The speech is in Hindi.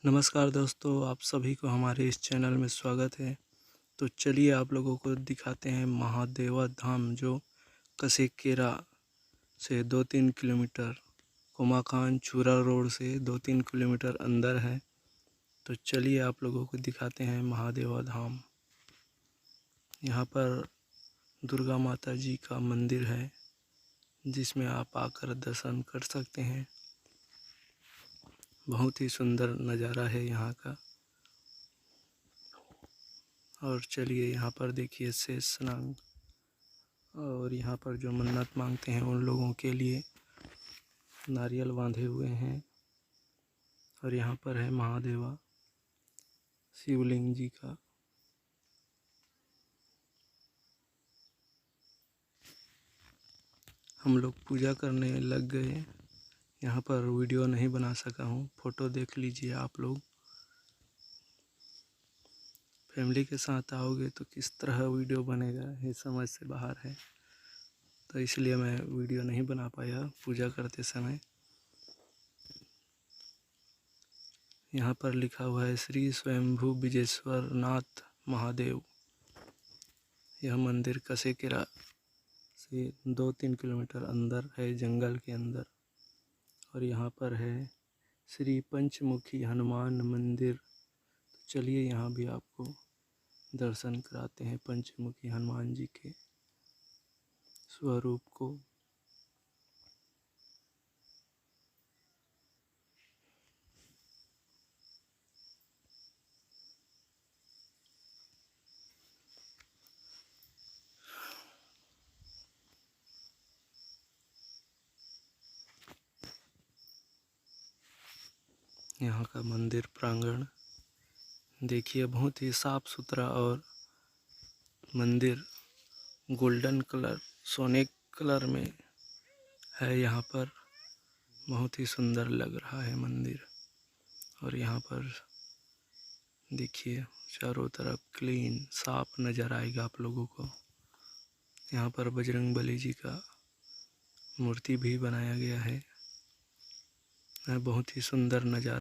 नमस्कार दोस्तों, आप सभी को हमारे इस चैनल में स्वागत है। तो चलिए आप लोगों को दिखाते हैं महादेवा धाम, जो कसेकेरा से 2-3 किलोमीटर, कोमाखान चूरा रोड से 2-3 किलोमीटर अंदर है। तो चलिए आप लोगों को दिखाते हैं महादेवा धाम। यहाँ पर दुर्गा माता जी का मंदिर है, जिसमें आप आकर दर्शन कर सकते हैं। बहुत ही सुंदर नज़ारा है यहाँ का। और चलिए यहाँ पर देखिए शेष स्नान, और यहाँ पर जो मन्नत मांगते हैं उन लोगों के लिए नारियल बांधे हुए हैं। और यहाँ पर है महादेवा शिवलिंग जी का। हम लोग पूजा करने लग गए। यहाँ पर वीडियो नहीं बना सका हूँ, फ़ोटो देख लीजिए आप लोग। फैमिली के साथ आओगे तो किस तरह वीडियो बनेगा, ये समझ से बाहर है। तो इसलिए मैं वीडियो नहीं बना पाया पूजा करते समय। यहाँ पर लिखा हुआ है श्री स्वयंभू विजेश्वर नाथ महादेव। यह मंदिर कसेकेरा से 2-3 किलोमीटर अंदर है, जंगल के अंदर। और यहाँ पर है श्री पंचमुखी हनुमान मंदिर। तो चलिए यहाँ भी आपको दर्शन कराते हैं पंचमुखी हनुमान जी के स्वरूप को। यहाँ का मंदिर प्रांगण देखिए, बहुत ही साफ सुथरा, और मंदिर गोल्डन कलर, सोने कलर में है। यहाँ पर बहुत ही सुंदर लग रहा है मंदिर। और यहाँ पर देखिए चारों तरफ क्लीन साफ नज़र आएगा आप लोगों को। यहाँ पर बजरंगबली जी का मूर्ति भी बनाया गया है। बहुत ही सुंदर नज़ारा।